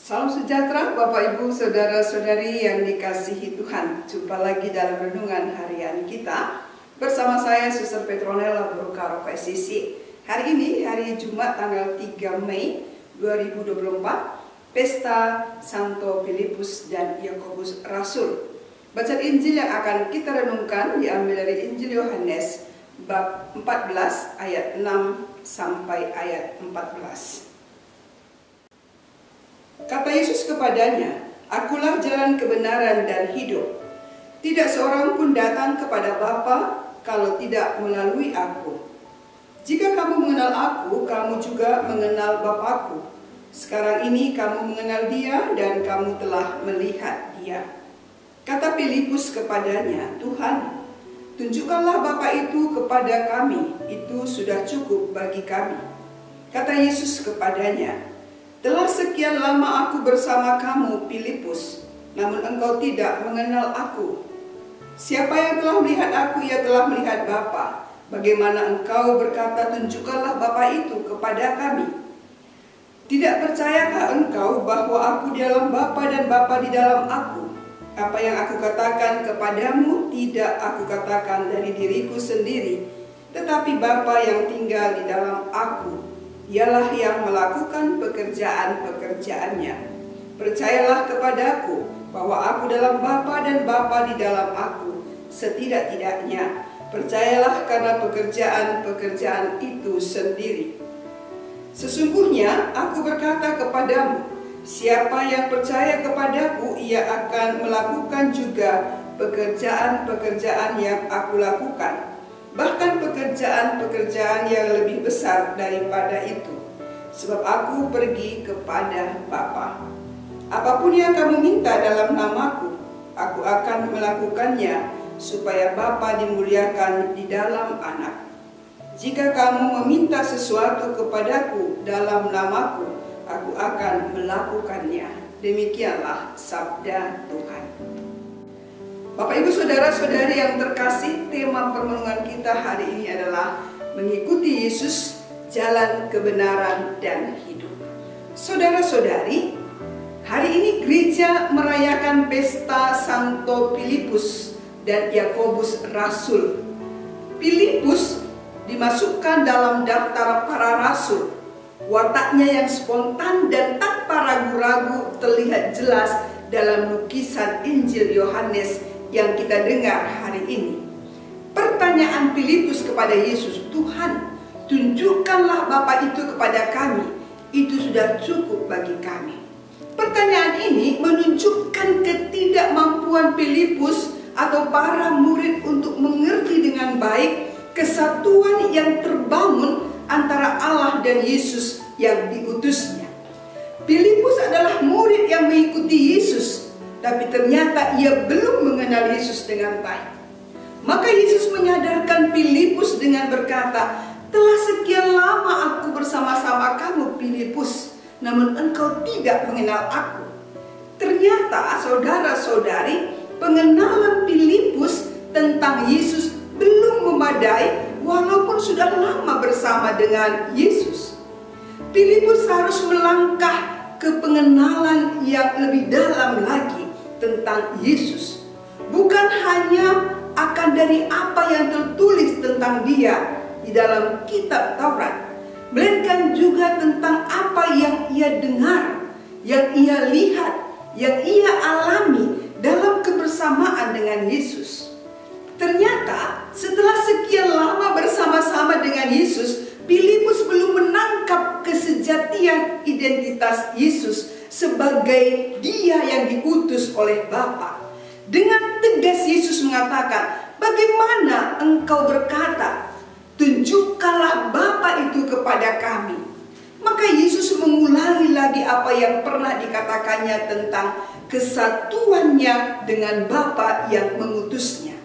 Salam sejahtera Bapak Ibu Saudara-saudari yang dikasihi Tuhan. Jumpa lagi dalam renungan harian kita bersama saya Suster Petronella Brokaro PSCC. Hari ini hari Jumat tanggal 3 Mei 2024, Pesta Santo Filipus dan Yakobus Rasul. Bacaan Injil yang akan kita renungkan diambil dari Injil Yohanes bab 14 ayat 6 sampai ayat 14. Kata Yesus kepadanya, "Akulah jalan kebenaran dan hidup. Tidak seorang pun datang kepada Bapa kalau tidak melalui aku. Jika kamu mengenal aku, kamu juga mengenal Bapakku. Sekarang ini kamu mengenal Dia dan kamu telah melihat Dia." Kata Filipus kepadanya, "Tuhan, tunjukkanlah Bapa itu kepada kami, itu sudah cukup bagi kami." Kata Yesus kepadanya, "Telah sekian lama aku bersama kamu, Filipus, namun engkau tidak mengenal aku. Siapa yang telah melihat aku, ia telah melihat Bapa. Bagaimana engkau berkata, tunjukkanlah Bapa itu kepada kami? Tidak percayakah engkau bahwa aku di dalam Bapa dan Bapa di dalam aku? Apa yang aku katakan kepadamu, tidak aku katakan dari diriku sendiri, tetapi Bapa yang tinggal di dalam aku, Ialah yang melakukan pekerjaan-pekerjaannya. Percayalah kepadaku bahwa aku dalam Bapa dan Bapa di dalam aku. Setidak-tidaknya percayalah karena pekerjaan-pekerjaan itu sendiri. Sesungguhnya aku berkata kepadamu, siapa yang percaya kepadaku, ia akan melakukan juga pekerjaan-pekerjaan yang aku lakukan. Bahkan pekerjaan-pekerjaan yang lebih besar daripada itu, sebab aku pergi kepada Bapa. Apapun yang kamu minta dalam namaku, aku akan melakukannya, supaya Bapa dimuliakan di dalam Anak. Jika kamu meminta sesuatu kepadaku dalam namaku, aku akan melakukannya." Demikianlah sabda Tuhan. Bapak Ibu Saudara-saudari yang terkasih, tema permenungan kita hari ini adalah mengikuti Yesus, jalan kebenaran dan hidup. Saudara-saudari, hari ini gereja merayakan pesta Santo Filipus dan Yakobus Rasul. Filipus dimasukkan dalam daftar para rasul. Wataknya yang spontan dan tanpa ragu-ragu terlihat jelas dalam lukisan Injil Yohanes yang kita dengar hari ini. Pertanyaan Filipus kepada Yesus, "Tuhan, tunjukkanlah Bapa itu kepada kami, itu sudah cukup bagi kami." Pertanyaan ini menunjukkan ketidakmampuan Filipus atau para murid untuk mengerti dengan baik kesatuan yang terbangun antara Allah dan Yesus yang diutusnya. Filipus adalah murid yang mengikuti Yesus, tapi ternyata ia belum mengenal Yesus dengan baik. Maka Yesus menyadarkan Filipus dengan berkata, "Telah sekian lama aku bersama-sama kamu, Filipus, namun engkau tidak mengenal aku." Ternyata saudara-saudari, pengenalan Filipus tentang Yesus belum memadai walaupun sudah lama bersama dengan Yesus. Filipus harus melangkah ke pengenalan yang lebih dalam lagi tentang Yesus. Bukan hanya akan dari apa yang tertulis tentang Dia di dalam kitab Taurat, melainkan juga tentang apa yang ia dengar, yang ia lihat, yang ia alami dalam kebersamaan dengan Yesus. Ternyata setelah sekian lama bersama-sama dengan Yesus, Filipus belum menangkap kesejatian identitas Yesus sebagai Dia yang diutus oleh Bapa. Dengan tegas Yesus mengatakan, "Bagaimana engkau berkata, tunjukkanlah Bapa itu kepada kami?" Maka Yesus mengulangi lagi apa yang pernah dikatakannya tentang kesatuannya dengan Bapa yang mengutusnya.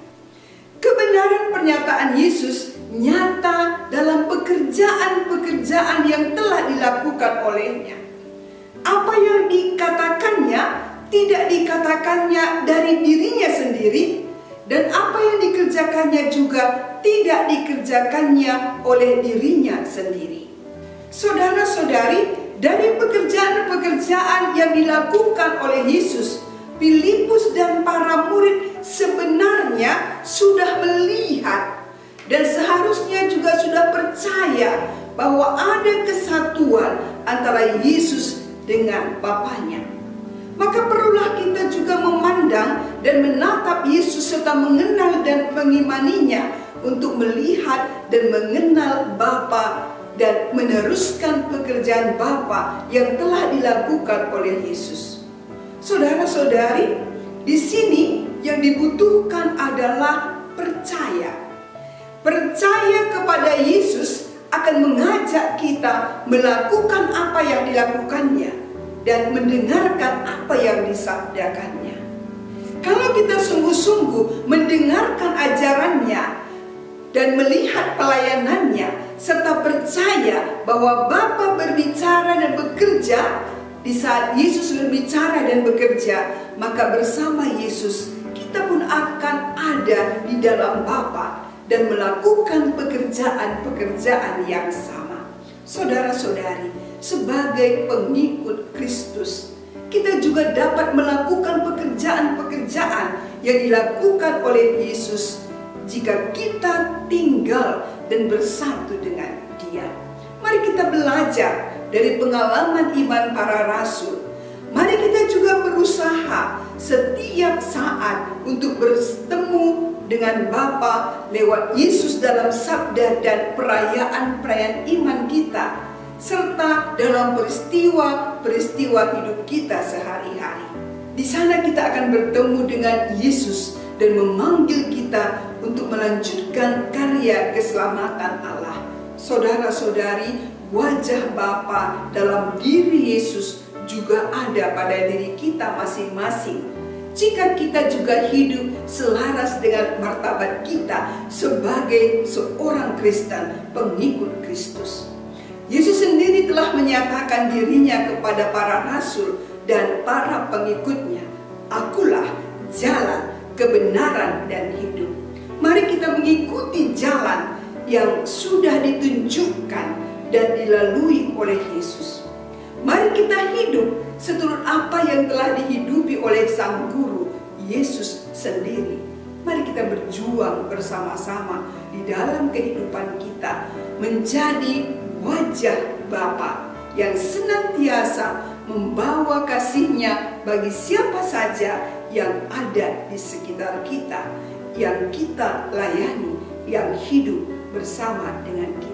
Kebenaran pernyataan Yesus nyata dalam pekerjaan-pekerjaan yang telah dilakukan olehnya. Apa yang dikatakannya tidak dikatakannya dari dirinya sendiri, dan apa yang dikerjakannya juga tidak dikerjakannya oleh dirinya sendiri. Saudara-saudari, dari pekerjaan-pekerjaan apa yang dilakukan oleh Yesus, Filipus dan para murid sebenarnya sudah melihat dan seharusnya juga sudah percaya bahwa ada kesatuan antara Yesus dengan Bapanya. Maka perlulah kita juga memandang dan menatap Yesus serta mengenal dan mengimaninya untuk melihat dan mengenal Bapa dan meneruskan pekerjaan Bapa yang telah dilakukan oleh Yesus. Saudara-saudari, di sini yang dibutuhkan adalah percaya. Percaya kepada Yesus akan mengajak kita melakukan apa yang dilakukannya dan mendengarkan apa yang disabdakannya. Kalau kita sungguh-sungguh mendengarkan ajarannya dan melihat pelayanannya, serta percaya bahwa Bapa berbicara dan bekerja, di saat Yesus berbicara dan bekerja, maka bersama Yesus kita pun akan ada di dalam Bapa dan melakukan pekerjaan-pekerjaan yang sama. Saudara-saudari, sebagai pengikut Kristus, kita juga dapat melakukan pekerjaan-pekerjaan yang dilakukan oleh Yesus jika kita tinggal dan bersatu dengan Dia. Mari kita belajar dari pengalaman iman para rasul. Mari kita juga berusaha setiap saat untuk bertemu dengan Bapa lewat Yesus dalam sabda dan perayaan-perayaan iman kita, serta dalam peristiwa-peristiwa hidup kita sehari-hari. Di sana kita akan bertemu dengan Yesus dan memanggil kita untuk melanjutkan karya keselamatan Allah. Saudara-saudari, wajah Bapa dalam diri Yesus juga ada pada diri kita masing-masing. Jika kita juga hidup selaras dengan martabat kita sebagai seorang Kristen, pengikut Kristus. Yesus sendiri telah menyatakan dirinya kepada para rasul dan para pengikutnya, "Akulah jalan, kebenaran, dan hidup." Mari kita mengikuti jalan yang sudah ditunjukkan dan dilalui oleh Yesus. Mari kita hidup seturut apa yang telah dihidupi oleh Sang Guru, Yesus sendiri. Mari kita berjuang bersama-sama di dalam kehidupan kita menjadi wajah Bapa yang senantiasa membawa kasih-Nya bagi siapa saja yang ada di sekitar kita, yang kita layani, yang hidup bersama dengan kita.